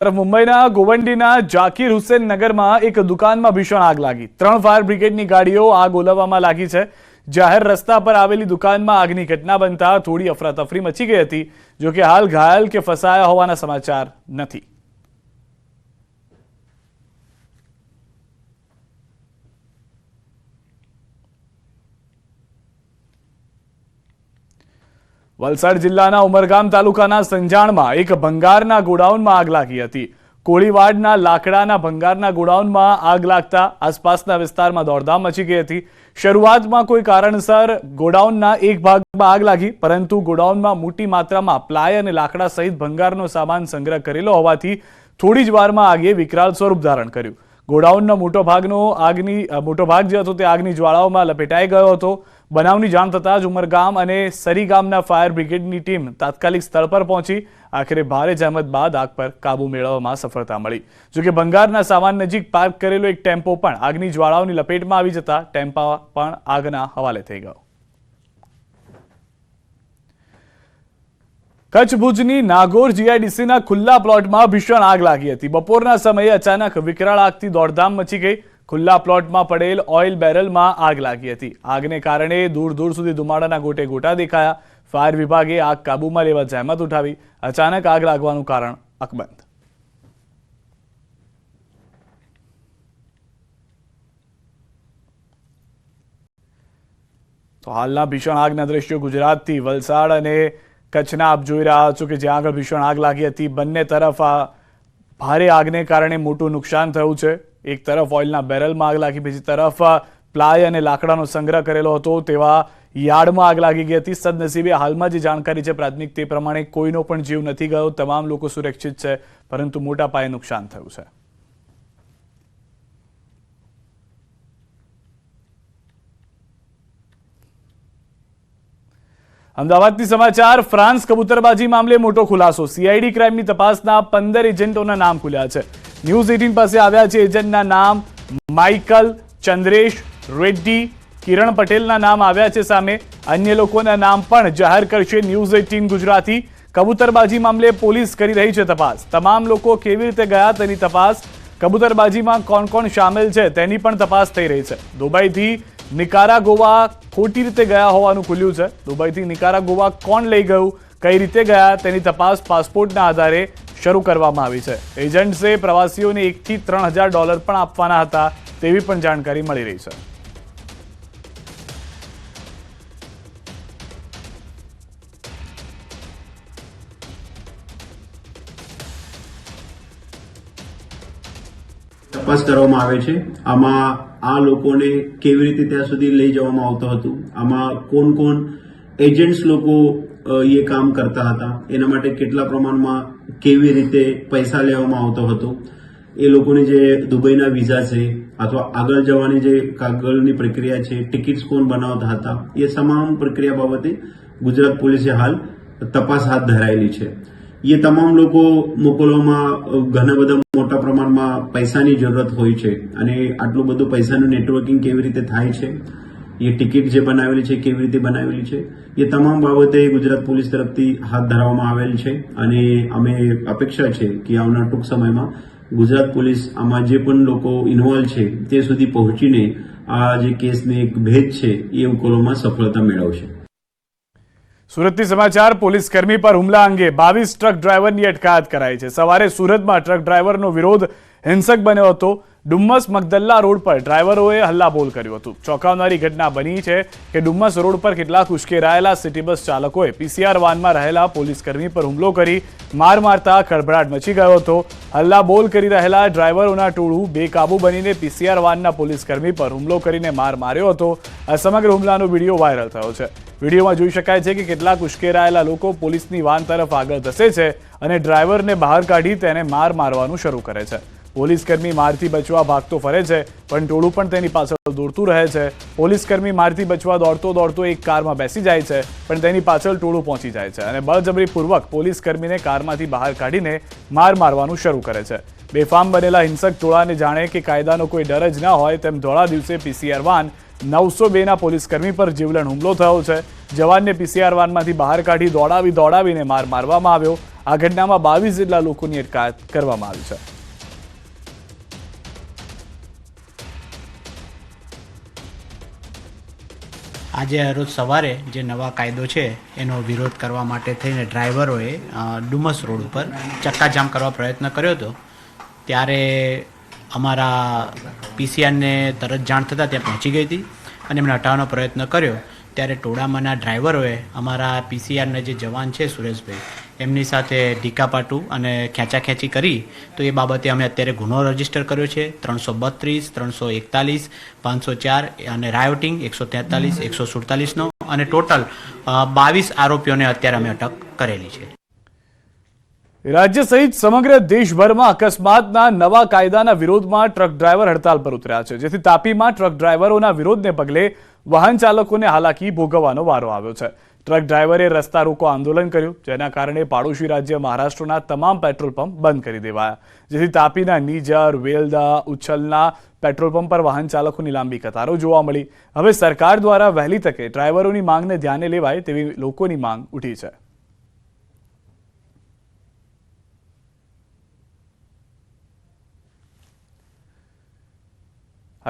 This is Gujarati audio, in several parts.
મુંબઈના ગોવંડીના જાકીર હુસેન નગરમાં એક દુકાનમાં ભીષણ આગ લાગી। 3 ફાયર બ્રિગેડની ગાડીઓ આગ ઓલવવામાં લાગી છે। જાહેર રસ્તા પર આવેલી દુકાનમાં આગની ઘટના બનતા થોડી અફરાતફરી મચી ગઈ હતી। જો કે હાલ ઘાયલ કે ફસાયા હોવાના સમાચાર નથી। વલસાડ જિલ્લાના ઉમરગામ તાલુકાના સંજાણમાં એક ભંગારના ગોડાઉનમાં આગ લાગી હતી। કોળીવાડના લાકડાના ભંગારના ગોડાઉનમાં આગ લાગતા આસપાસના વિસ્તારમાં દોડધામ મચી ગઈ હતી। શરૂઆતમાં કોઈ કારણસર ગોડાઉનના એક ભાગમાં આગ લાગી, પરંતુ ગોડાઉનમાં મોટી માત્રામાં પ્લાય અને લાકડા સહિત ભંગારનો સામાન સંગ્રહ કરેલો હોવાથી થોડી જ વારમાં આગે વિકરાળ સ્વરૂપ ધારણ કર્યું। ગોડાઉનનો મોટો ભાગ જે હતો તે આગની જ્વાળાઓમાં લપેટાઈ ગયો હતો। બનાવની જાણ થતાં જ ઉમરગામ અને સરી ગામના ફાયર બ્રિગેડની ટીમ તાત્કાલિક સ્થળ પર પહોંચી આખરે ભારે જહેમત બાદ આગ પર કાબુ મેળવવામાં સફળતા મળી। જો કે ભંગારના સામાન નજીક પાર્ક કરેલો એક ટેમ્પો પણ આગની જ્વાળાઓની લપેટમાં આવી જતા ટેમ્પો પણ આગના હવાલે થઈ ગયો। કચ્છ ભુજની નાગોર જીઆઈડીસીના ખુલ્લા પ્લોટમાં ભીષણ આગ લાગી હતી। બપોરના સમયે અચાનક વિકરાળ આગથી દોડધામ મચી ગઈ। ખુલ્લા પ્લોટમાં પડેલ ઓઇલ બેરલમાં આગ લાગી હતી। આગને કારણે દૂર દૂર સુધી ધુમાડાના ગોટે ગોટા દેખાયા। ફાયર વિભાગે આગ કાબૂમાં લેવા જહેમત ઉઠાવી। અચાનક આગ લાગવાનું કારણ અકબંધ। તો હાલના ભીષણ આગના દ્રશ્યો ગુજરાતથી વલસાડ અને કચ્છના આપ જોઈ રહ્યા છો કે જ્યાં આગળ ભીષણ આગ લાગી હતી। બંને તરફ આ ભારે આગને કારણે મોટું નુકસાન થયું છે। એક તરફ ઓઇલના બેરલમાં આગ લાગી, બીજી તરફ પ્લાય અને લાકડાનો સંગ્રહ કરેલો હતો તેવા યાર્ડમાં આગ લાગી ગઈ હતી। સદનસીબે હાલમાં જે જાણકારી છે પ્રાથમિક તે પ્રમાણે કોઈનો પણ જીવ નથી ગયો। તમામ લોકો સુરક્ષિત છે, પરંતુ મોટા પાયે નુકસાન થયું છે। અમદાવાદથી સમાચાર। ફ્રાન્સ કબૂતરબાજી મામલે મોટો ખુલાસો। સીઆઈડી ક્રાઇમની તપાસના 15 એજન્ટોના નામ ખુલ્યા છે। ન્યૂઝ 18 પાસે આવ્યા છે એજન્ટના નામ। માઇકલ, ચંદ્રેશ રેડ્ડી, કિરણ પટેલના નામ આવ્યા છે સામે। અન્ય લોકોના નામ પણ જાહેર કરશે ન્યૂઝ 18 ગુજરાતી। કબૂતરબાજી મામલે પોલીસ કરી રહી છે તપાસ। તમામ લોકો કેવી રીતે ગયા તેની તપાસ। કબૂતરબાજીમાં કોણ કોણ શામેલ છે તેની પણ તપાસ થઈ રહી છે। દુબઈથી નિકારાગોવા ખોટી રીતે ગયા હોવાનું ખુલ્યું છે। દુબઈથી નિકારાગોવા કોણ લઈ ગયું, કઈ રીતે ગયા તેની તપાસ પાસપોર્ટના આધારે શરૂ કરવામાં આવી છે। એજન્ટ્સે પ્રવાસીઓને $1 થી $3,000 પણ આપવાના હતા તેવી પણ જાણકારી મળી રહી છે। તપાસ કરવામાં આવે છે। આમાં આ લોકોને કેવી રીતે ત્યાં સુધી લઈ જવામાં આવતો હતું, આમાં કોણ કોણ એજન્ટ્સ લોકો એ કામ કરતા હતા, એના માટે કેટલા પ્રમાણમાં કેવી રીતે પૈસા લેવામાં આવતો હતો, એ લોકોની જે દુબઈના વિઝા છે અથવા આગળ જવાની જે કાગળની પ્રક્રિયા છે, ટિકિટ્સ કોણ બનાવતા હતા, એ તમામ પ્રક્રિયા બાબતે ગુજરાત પોલીસે હાલ તપાસ હાથ ધરાયેલી છે। એ તમામ લોકો મોકલવામાં ઘણા બધા મોટા પ્રમાણમાં પૈસાની જરૂરત હોય છે અને આટલું બધું પૈસાનું નેટવર્કિંગ કેવી રીતે થાય છે, એ ટિકિટ જે બનાવેલી છે કેવી રીતે બનાવેલી છે, એ તમામ બાબતે ગુજરાત પોલીસ તરફથી હાથ ધરવામાં આવેલ છે અને અમે અપેક્ષા છે કે આવનાર ટૂંક સમયમાં ગુજરાત પોલીસ આમાં જે પણ લોકો ઇન્વોલ્વ છે તે સુધી પહોંચીને આ જે કેસને એક ભેદ છે એ ઉકેલવામાં સફળતા મેળવશે। સુરતથી સમાચાર। પોલીસ કર્મી પર હુમલા અંગે 22 ટ્રક ડ્રાઈવરની અટકાયત કરાઈ છે। સવારે સુરતમાં ટ્રક ડ્રાઈવરનો વિરોધ હિંસક બન્યો હતો। ડુમ્મસ મગદલ્લા રોડ પર ડ્રાઈવરોએ હલ્લાબોલ કર્યું હતું। ચોંકાવનારી ઘટના બની છે કે ડુમ્મસ રોડ પર કેટલાક ઉશ્કેરાયેલા સિટી બસ ચાલકોએ પીસીઆર વાનમાં રહેલા પોલીસકર્મી પર હુમલો કરી માર મારતા ખળભળાટ મચી ગયો હતો। હલ્લાબોલ કરી રહેલા ડ્રાઈવરોના ટોળું બેકાબુ બનીને પીસીઆર વાનના પોલીસકર્મી પર હુમલો કરીને માર માર્યો હતો। આ સમગ્ર હુમલાનો વિડીયો વાયરલ થયો છે। વિડીયોમાં જોઈ શકાય છે કે કેટલાક ઉશ્કેરાયેલા લોકો પોલીસની વાન તરફ આગળ ધસે છે અને ડ્રાઈવરને બહાર કાઢી તેને માર મારવાનું શરૂ કરે છે। પોલીસકર્મી મારથી બચવા ભાગતો ફરે છે, પણ ટોળું પણ તેની પાછળ દોડતું રહે છે। પોલીસકર્મી મારથી બચવા દોડતો દોડતો એક કારમાં બેસી જાય છે, પણ તેની પાછળ ટોળું પહોંચી જાય છે અને બળજબરીપૂર્વક પોલીસકર્મીને કારમાંથી બહાર કાઢીને માર મારવાનું શરૂ કરે છે। બેફામ બનેલા હિંસક ટોળાને જાણે કે કાયદાનો કોઈ ડર જ ન હોય તેમ ધોળા દિવસે પીસીઆર વાન 902 પોલીસકર્મી પર જીવલેણ હુમલો થયો છે। જવાનને પીસીઆર વાનમાંથી બહાર કાઢી દોડાવીને માર મારવામાં આવ્યો। આ ઘટનામાં 22 જેટલા લોકોની અટકાયત કરવામાં આવી છે. આજે રોજ સવારે જે નવા કાયદો છે એનો વિરોધ કરવા માટે થઈને ડ્રાઈવરોએ ડુમસ રોડ ઉપર ચક્કાજામ કરવા પ્રયત્ન કર્યો હતો. ત્યારે અમારા પીસીઆરને તરત જાણ થતાં ત્યાં પહોંચી ગઈ હતી અને એમને હટાવવાનો પ્રયત્ન કર્યો. ત્યારે ટોળામાંના ડ્રાઈવરોએ અમારા પીસીઆરના જે જવાન છે સુરેશભાઈ એમની સાથે ઢીકાપાટું અને ખેંચાખેંચી કરી. તો એ બાબતે અમે અત્યારે ગુનો રજીસ્ટર કર્યો છે 332, 341, 504 અને રાયોટિંગ 143, 147નો અને ટોટલ 22 આરોપીઓને અત્યારે અમે અટક કરેલી છે. રાજ્ય સહિત સમગ્ર દેશભરમાં અકસ્માતના નવા કાયદાના વિરોધમાં ટ્રક ડ્રાઈવર હડતાલ પર ઉતર્યા છે, જેથી તાપીમાં ટ્રક ડ્રાઈવરોના વિરોધને પગલે વાહન ચાલકોને હાલાકી ભોગવવાનો વારો આવ્યો છે. ટ્રક ડ્રાઈવરે રસ્તા રોકો આંદોલન કર્યું, જેના કારણે પાડોશી રાજ્ય મહારાષ્ટ્રના તમામ પેટ્રોલ પંપ બંધ કરી દેવાયા, જેથી તાપીના નીજર, વેલદા, ઉચ્છલના પેટ્રોલ પંપ પર વાહન ચાલકોની લાંબી કતારો જોવા મળી. હવે સરકાર દ્વારા વહેલી તકે ડ્રાઈવરોની માંગને ધ્યાને લેવાય તેવી લોકોની માંગ ઉઠી છે.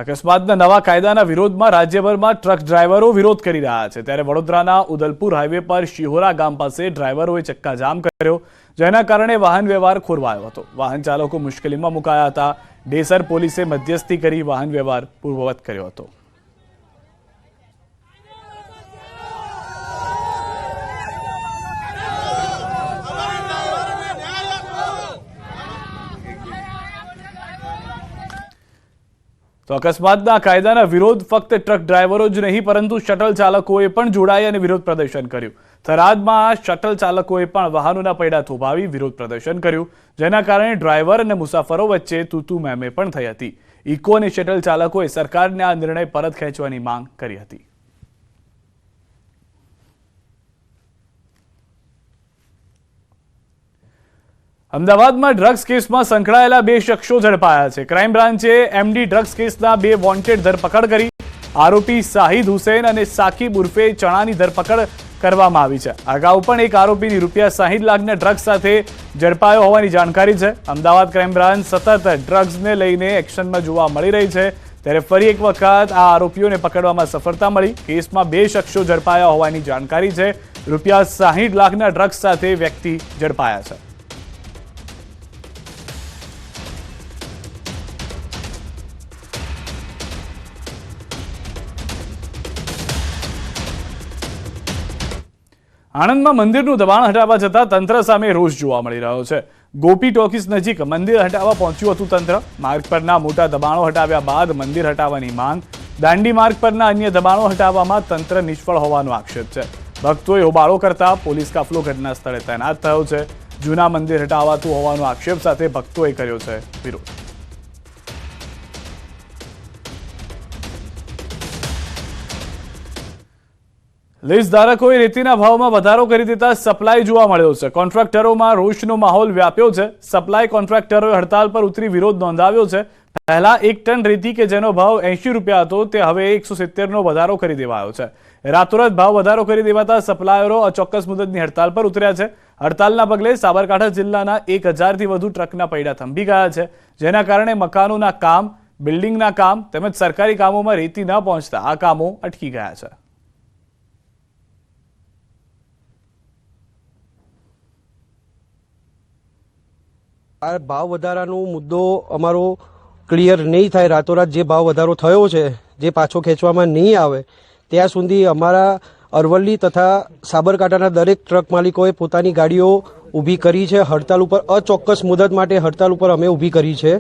અકસ્માતના નવા કાયદાના વિરોધમાં રાજ્યભરમાં ટ્રક ડ્રાઈવરો વિરોધ કરી રહ્યા છે. ત્યારે વડોદરાના ઉદલપુર હાઈવે પર શિહોરા ગામ પાસે ડ્રાઈવરોએ ચક્કાજામ કર્યો, જેના કારણે વાહન વ્યવહાર ખોરવાયો હતો. વાહન ચાલકો મુશ્કેલીમાં મુકાયા હતા. ડેસર પોલીસે મધ્યસ્થી કરી વાહન વ્યવહાર પૂર્વવત કર્યો હતો. તો અકસ્માતના કાયદાના વિરોધ ફક્ત ટ્રક ડ્રાઈવરો જ નહીં પરંતુ શટલ ચાલકોએ પણ જોડાઈ અને વિરોધ પ્રદર્શન કર્યું. થરાદમાં શટલ ચાલકોએ પણ વાહનોના પૈડા થોભાવી વિરોધ પ્રદર્શન કર્યું, જેના કારણે ડ્રાઈવર અને મુસાફરો વચ્ચે તૂતુ મેમે પણ થઈ હતી. ઇકો અને શટલ ચાલકોએ સરકારને આ નિર્ણય પરત ખેંચવાની માંગ કરી હતી. અમદાવાદમાં ડ્રગ્સ કેસમાં સંકળાયેલા 2 શખ્સો ઝડપાયા છે. ક્રાઇમ બ્રાન્ચે એમડી ડ્રગ્સ કેસના 2 વોન્ટેડ ધરપકડ કરી. આરોપી શાહિદ હુસૈન અને સાકિબ ઉર્ફે ચણાની ધરપકડ કરવામાં આવી છે. અગાઉ પણ એક આરોપીની ₹60 લાખના ડ્રગ્સ સાથે ઝડપાયો હોવાની જાણકારી છે. અમદાવાદ ક્રાઇમ બ્રાન્ચ સતત ડ્રગ્સને લઈને એક્શનમાં જોવા મળી રહી છે. ત્યારે ફરી એક વખત આ આરોપીઓને પકડવામાં સફળતા મળી. કેસમાં 2 શખ્સો ઝડપાયા હોવાની જાણકારી છે. ₹60 લાખના ડ્રગ્સ સાથે વ્યક્તિ ઝડપાયા છે. આણંદમાં મંદિરનું દબાણ હટાવવા જતા તંત્ર સામે રોષ જોવા મળી રહ્યો છે. ગોપી ટોકીઝ નજીક મંદિર હટાવવા પહોંચ્યું હતું તંત્ર. માર્ગ પરના મોટા દબાણો હટાવ્યા બાદ મંદિર હટાવવાની માંગ. દાંડી માર્ગ પરના અન્ય દબાણો હટાવવામાં તંત્ર નિષ્ફળ હોવાનો આક્ષેપ છે. ભક્તોએ હોબાળો કરતા પોલીસ કાફલો ઘટના સ્થળે તૈનાત થયો છે. જૂના મંદિર હટાવાતું હોવાનો આક્ષેપ સાથે ભક્તોએ કર્યો છે વિરોધ. લીઝ ધારકોએ રેતીના ભાવમાં વધારો કરી દેતા સપ્લાય જોવા મળ્યો છે. કોન્ટ્રાક્ટરોમાં રોષનો માહોલ વ્યાપ્યો છે. સપ્લાય કોન્ટ્રાક્ટરોએ હડતાલ પર ઉતરી વિરોધ નોંધાવ્યો છે. પહેલા 1 ટન રેતી કે જેનો ભાવ ₹80 હતો તે હવે 170નો વધારો કરી દેવાયો છે. રાતોરાત ભાવ વધારો કરી દેવાતા સપ્લાયરો અચોક્કસ મુદતની હડતાલ પર ઉતર્યા છે. હડતાલના પગલે સાબરકાંઠા જિલ્લાના 1000થી વધુ ટ્રકના પૈડા થંભી ગયા છે, જેના કારણે મકાનોના કામ, બિલ્ડિંગના કામ તેમજ સરકારી કામોમાં રેતી ન પહોંચતા આ કામો અટકી ગયા છે. આ ભાવ વધારાનો મુદ્દો અમારો ક્લિયર નહીં થાય, રાતોરાત જે ભાવ વધારો થયો છે જે પાછો ખેંચવામાં નહીં આવે ત્યાં સુધી અમારા અરવલ્લી તથા સાબરકાંઠાના દરેક ટ્રક માલિકોએ પોતાની ગાડીઓ ઊભી કરી છે. હડતાલ ઉપર અચોક્કસ મુદત માટે હડતાલ ઉપર અમે ઊભી કરી છે.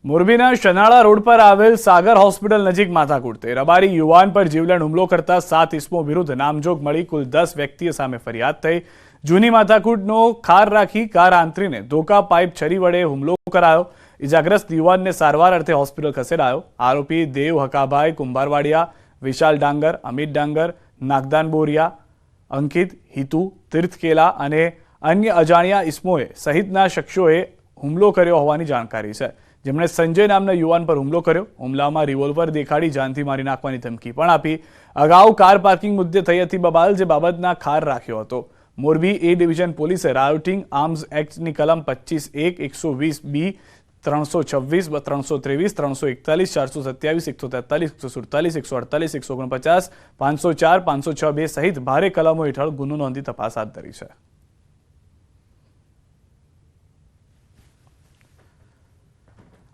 મોરબીના શનાળા રોડ પર આવેલ સાગર હોસ્પિટલ નજીક માથાકૂટ. રબારી યુવાન પર જીવલેણ હુમલો કરતા 7 ઇસમો વિરુદ્ધ નામજોગ મળી કુલ 10 વ્યક્તિઓ સામે ફરિયાદ થઈ. જૂની માથાકૂટનો ખાર રાખી કાર આંતરીને ધોકા પાઇપ છરી વડે હુમલો કરાયો. ઇજાગ્રસ્ત યુવાનને સારવાર અર્થે હોસ્પિટલ ખસેડાયો. આરોપી દેવ હકાભાઈ કુંભારવાડિયા, વિશાલ ડાંગર, અમિત ડાંગર, નાગદાન બોરિયા, અંકિત, હિતુ, તીર્થકેલા અને અન્ય અજાણ્યા ઇસમોએ સહિતના શખ્સોએ હુમલો કર્યો હોવાની જાણકારી છે, જેમણે સંજય નામના યુવાન પર હુમલો કર્યો. હુમલામાં રિવોલ્વર દેખાડી જાનથી મારી નાખવાની ધમકી પણ આપી. અગાઉ કાર પાર્કિંગ મુદ્દે થઈ હતી બબાલ, જે બાબતના ખાર રાખ્યો હતો. મોરબી એ ડિવિઝન પોલીસે રાયોટિંગ આર્મ્સ એક્ટની કલમ 25(1), 120(b), 326, 323, 341, 427, 143, 147, 148, 149, 504, 506(2) સહિત ભારે કલમો હેઠળ ગુનો નોંધી તપાસ હાથ ધરી છે.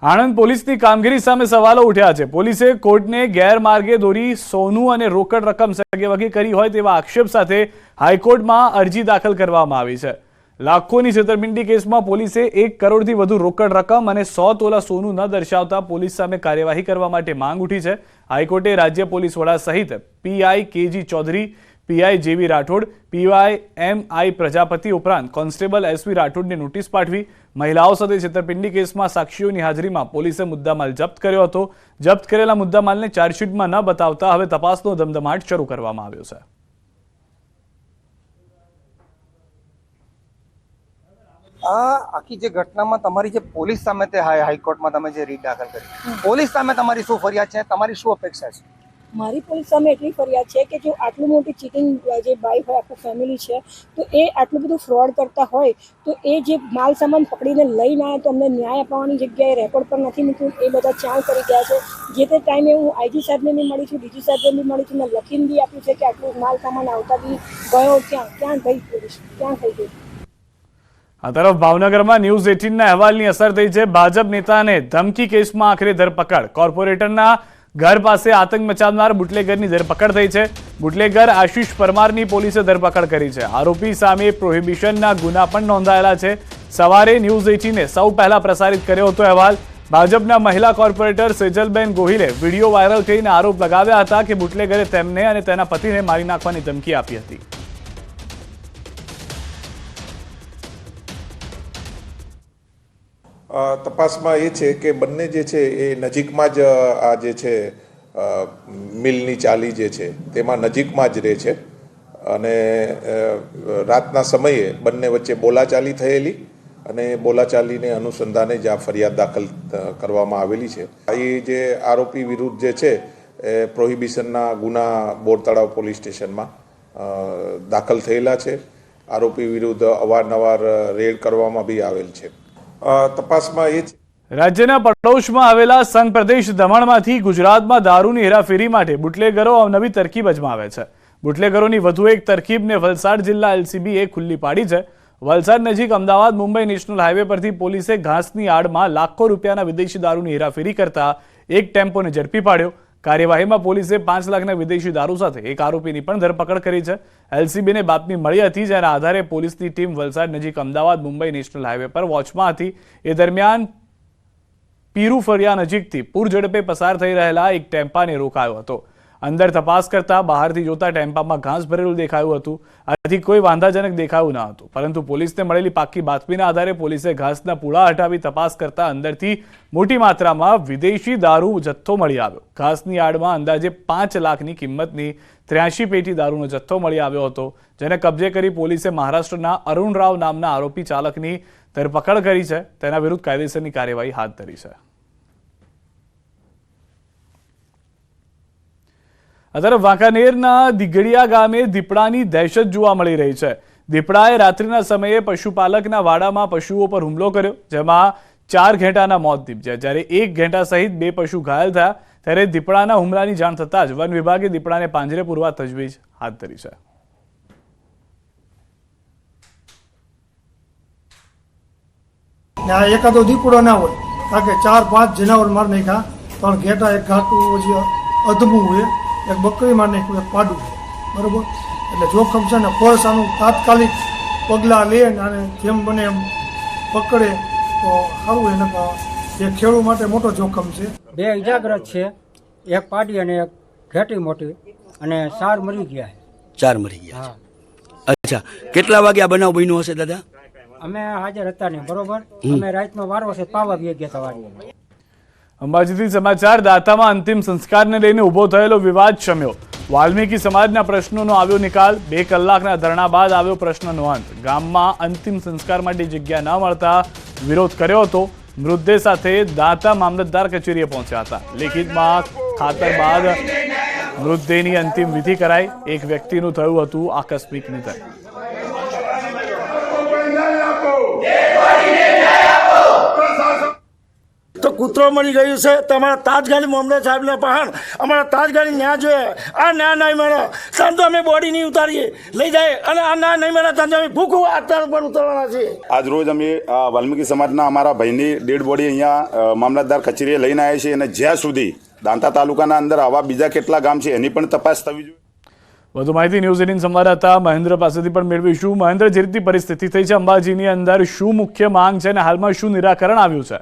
આણંદ પોલીસની કામગીરી સામે સવાલો ઉઠ્યા છે. પોલીસે કોર્ટને ગેરમાર્ગે દોરી સોનું અને રોકડ રકમ સગેવગે કરી હોય તેવા આક્ષેપ સાથે હાઈકોર્ટમાં અરજી દાખલ કરવામાં આવી છે. લાખોની છેતરપિંડી કેસમાં પોલીસે 1 કરોડથી વધુ રોકડ રકમ અને 100 તોલા સોનું ન દર્શાવતા પોલીસ સામે કાર્યવાહી કરવા માટે માંગ ઉઠી છે. હાઈકોર્ટે રાજ્ય પોલીસ વડા સહિત પીઆઈ કેજી ચૌધરી, પીઆઈ જેવી રાઠોડ, પીવાય એમઆઈ પ્રજાપતિ ઉપરાંત કોન્સ્ટેબલ એસવી રાઠોડને નોટિસ પાઠવી. મહિલાઓ સાથે છેતરપિંડી કેસમાં સાક્ષીઓની હાજરીમાં પોલીસે મુદ્દામાલ જપ્ત કર્યો હતો. જપ્ત કરેલા મુદ્દામાલને ચાર્જશીટમાં ન બતાવતા હવે તપાસનો ધમધમાટ શરૂ કરવામાં આવ્યો છે. આ આખી જે ઘટનામાં તમારી જે પોલીસ સામે તે હાઈકોર્ટમાં તમે જે રીટ દાખલ કરી, પોલીસ સામે તમારી શું ફરિયાદ છે, તમારી શું અપેક્ષા છે? મારી પોલીસ સામે એટલી ફરિયાદ છે કે જો આટલું મોટી ચીટિંગ જે બાઈ હોય, આખું ફેમિલી છે, તો એ આટલું બધું ફ્રોડ કરતા હોય તો એ જે માલ સામાન પકડીને લઈને આવ્યા તો અમને ન્યાય અપાવવાની જગ્યાએ રેકોર્ડ પર નથી મૂક્યું. એ બધા ચાલ કરી ગયા છે. જે તે ટાઈમે હું આઈજી સાહેબને બી મળી છું, ડીજી સાહેબને બી મળી છું, મેં લખીને બી આપ્યું છે કે આટલું માલ સામાન આવતા બી ગયો ક્યાં ગઈ પોલીસ, ક્યાં થઈ ગઈ. આ તરફ ભાવનગરમાં ન્યૂઝ 18ના અહેવાલની અસર થઈ છે. ભાજપ નેતાને ધમકી કેસમાં આખરે ધરપકડ. કોર્પોરેટરના ઘર પાસે આતંક મચાવનાર બુટલેગરની ધરપકડ થઈ છે. બુટલેગર આશિષ પરમારની પોલીસે ધરપકડ કરી છે. આરોપી સામે પ્રોહિબિશનના ગુના પણ નોંધાયેલા છે. સવારે ન્યૂઝ 18એ સૌ પહેલા પ્રસારિત કર્યો હતો અહેવાલ. ભાજપના મહિલા કોર્પોરેટર સેજલબેન ગોહિલે વિડીયો વાયરલ કરીને આરોપ લગાવ્યા હતા કે બુટલેગરે તેમને અને તેના પતિને મારી નાખવાની ધમકી આપી હતી. તપાસમાં એ છે કે બંને જે છે એ નજીકમાં જ આ જે છે મિલની ચાલી જે છે તેમાં નજીકમાં જ રહે છે અને રાતના સમયે બંને વચ્ચે બોલાચાલી થયેલી અને બોલાચાલીને અનુસંધાને જ આ ફરિયાદ દાખલ કરવામાં આવેલી છે. એ જે આરોપી વિરુદ્ધ જે છે એ પ્રોહિબિશનના ગુના બોર તળાવ પોલીસ સ્ટેશનમાં દાખલ થયેલા છે. આરોપી વિરુદ્ધ અવારનવાર રેડ કરવામાં બી આવેલ છે. તપાસમાં એ રાજ્યના પડોશમાં આવેલા સંઘ પ્રદેશ દમણમાંથી ગુજરાતમાં દારૂની હેરાફેરી માટે બુટલેગરો નવી તરકીબ અજમાવે છે. બુટલેગરોની વધુ એક તરકીબને વલસાડ જિલ્લા એલસીબીએ ખુલ્લી પાડી છે. વલસાડ નજીક અમદાવાદ મુંબઈ નેશનલ હાઈવે પરથી પોલીસે ઘાસની આડમાં લાખો રૂપિયાના વિદેશી દારૂની હેરાફેરી કરતા એક ટેમ્પોને ઝડપી પાડ્યો. કાર્યવાહીમાં પોલીસે 5 લાખના વિદેશી દારૂ સાથે એક આરોપીની પણ ધરપકડ કરી છે. એલસીબીને બાતમી મળી હતી, જેના આધારે પોલીસની ટીમ વલસાડ નજીક અમદાવાદ મુંબઈ નેશનલ હાઈવે પર વોચમાં હતી. એ દરમિયાન પીરુ ફરિયા નજીકથી પૂર ઝડપે પસાર થઈ રહેલા એક ટેમ્પાને રોકાયો હતો. અંદર તપાસ કરતા બહારથી જોતા ટેમ્પામાં ઘાસ ભરેલું દેખાયું હતું. આથી કોઈ વાંધાજનક દેખાયું ન હતું, પરંતુ પોલીસને મળેલી પાક્કી બાતમીના આધારે પોલીસે ઘાસના પૂળા હટાવી તપાસ કરતા અંદરથી મોટી માત્રામાં વિદેશી દારૂ જથ્થો મળી આવ્યો. ઘાસની આડમાં અંદાજે 5 લાખની કિંમતની 83 પેટી દારૂનો જથ્થો મળી આવ્યો હતો, જેને કબજે કરી પોલીસે મહારાષ્ટ્રના અરુણ રાવ નામના આરોપી ચાલકની ધરપકડ કરી છે. તેના વિરુદ્ધ કાયદેસરની કાર્યવાહી હાથ ધરી છે. આ તરફ વાંકાનેરના દીગડિયા ગામે દીપડાની દહેશત જોવા મળી રહી છે. દીપડાએ રાત્રિના સમયે પશુપાલકના વાડામાં પશુઓ પર હુમલો કર્યો, જેમાં 4 ઘેટાના મોત નીપજ્યા, જ્યારે 1 ઘેટા સહિત 2 પશુ ઘાયલ થયા. ત્યારે દીપડાના હુમલાની જાણ થતાં જ વન વિભાગે દીપડાને પાંજરે પૂરવા તજવીજ હાથ ધરી છે. એકાદો દીપડો ના હોય, કારણ કે 4-5 જનાવર માર નાખ્યા, 3 ઘેટા, એક ઘાટું અધમું હોય, એક બકરી માર નાખ્યું, એક પાડું, બરોબર. એટલે જોખમ છે ને ફોર્સ આનું તાત્કાલિક પગલાં લે અને જેમ બને એમ પકડે તો સારું. એને એ ખેડૂત માટે મોટો જોખમ છે. 2 ઇજાગ્રસ્ત છે, એક પાડી અને એક ઘેટી મોટી, અને 4 મરી ગયા. 4 મરી ગયા. અચ્છા, કેટલા વાગે આ બનાવ બન્યો હશે દાદા? અમે હાજર હતા નહીં, બરોબર. અમે રાતનો વારો છે, પાવા બી ગયા હતા વાડી. અંબાજીથી સમાચાર. દાતામાં અંતિમ સંસ્કારને લઈને ઉભો થયેલો વિવાદ શમ્યો. વાલ્મીકી સમાજના પ્રશ્નોનો આવ્યો નિકાલ. 2 કલાકના ધરણા બાદ આવ્યો પ્રશ્નનો અંત. ગામમાં અંતિમ સંસ્કાર માટે જગ્યા ન મળતા વિરોધ કર્યો હતો. મૃતદેહ સાથે દાતા મામલતદાર કચેરીએ પહોંચ્યા હતા. લેખિતમાં ખાતર બાદ મૃતદેહની અંતિમ વિધિ કરાઈ. એક વ્યક્તિનું થયું હતું આકસ્મિક નિધન. કૂતરો મળી ગયું છે તો અમારા તાત્કાલિક મામલે સાહેબને પહાણ અમારા તાત્કાલિક ન્યાય જોઈએ. આ ન્યાય નહીં મળે ત્યાં તો અમે બોડી નહીં ઉતારીએ લઈ જાય અને આ ન્યાય નહીં મળે ત્યાં અમે ભૂખું અત્યારે પણ ઉતરવાના છીએ. આજ રોજ અમે વાલ્મીકી સમાજના અમારા ભાઈની ડેડ બોડી અહીંયા મામલતદાર કચેરીએ લઈને આવ્યા છીએ અને જ્યાં સુધી દાંતા તાલુકાના અંદર આવા બીજા કેટલા ગામ છે એની પણ તપાસ થવી જોઈએ. વધુ માહિતી ન્યૂઝ 18 સંવાદદાતા મહેન્દ્ર પાસેથી પણ મેળવીશું. મહેન્દ્ર, જે રીતની પરિસ્થિતિ થઈ છે અંબાજીની અંદર, શું મુખ્ય માંગ છે અને હાલમાં શું નિરાકરણ આવ્યું છે?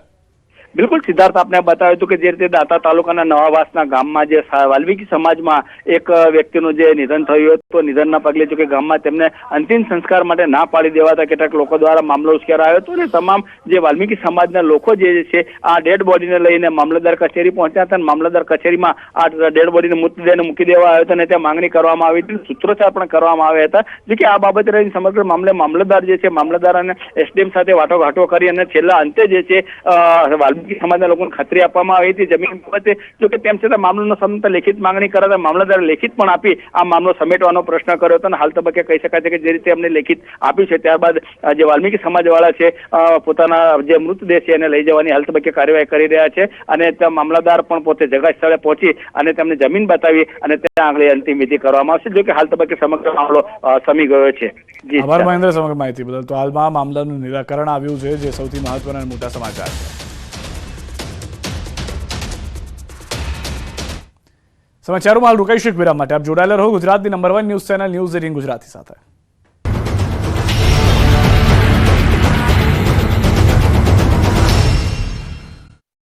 બિલકુલ સિદ્ધાર્થ, આપને બતાવ્યું હતું કે જે રીતે દાંતા તાલુકાના નવાવાસના ગામમાં જે વાલ્મીકી સમાજમાં એક વ્યક્તિનું જે નિધન થયું હતું, નિધનના પગલે જો કે ગામમાં તેમને અંતિમ સંસ્કાર માટે ના પાડી દેવાતા કેટલાક લોકો દ્વારા મામલો ઉશ્કેરાયો હતો અને તમામ જે વાલ્મીકી સમાજના લોકો જે છે આ ડેડ બોડીને લઈને મામલતદાર કચેરી પહોંચ્યા હતા અને મામલતદાર કચેરીમાં આ ડેડ બોડીને મૃતદેહને મૂકી દેવા આવ્યો હતો અને ત્યાં માંગણી કરવામાં આવી હતી, સૂત્રોચ્ચાર પણ કરવામાં આવ્યા હતા. જો કે આ બાબતે રહીને સમગ્ર મામલે મામલતદાર જે છે મામલતદાર અને એસડીએમ સાથે વાટાઘાટો કરી અને છેલ્લા અંતે જે છે વાલ્મીકી સમાજના લોકોને ખાતરી આપવામાં આવી હતી જમીન બાબતે. જો કે તેમ છતાં મામલાનો સંબંધ લેખિત માંગણી કરાતા મામલતદારે લેખિત પણ આપી આ મામલો સમેટવાનો પ્રશ્ન કર્યો હતો અને હાલ તબક્કે કહી શકાય છે કે જે રીતે અમને લેખિત આપ્યું છે ત્યારબાદ જે વાલ્મીકી સમાજવાળા છે પોતાના જે મૃતદેહ છે એને લઈ જવાની હાલ તબક્કે કાર્યવાહી કરી રહ્યા છે અને ત્યાં મામલતદાર પણ પોતે જગા સ્થળે પહોંચી અને તેમને જમીન બતાવી અને ત્યાં આગળ અંતિમ વિધિ કરવામાં આવશે. જો કે હાલ તબક્કે સમગ્ર મામલો સમી ગયો છે. આભાર મહેન્દ્ર સમગ્ર માહિતી બદલ. તો હાલમાં મામલાનું નિરાકરણ આવ્યું છે, જે સૌથી મહત્વના અને મોટા સમાચાર છે. સમાચારોમાં હાલ રોકાઈશું એક વિરામ માટે. આપ જોડાયેલા રહો ગુજરાતની number 1 news channel news 18 Gujarati સાથે.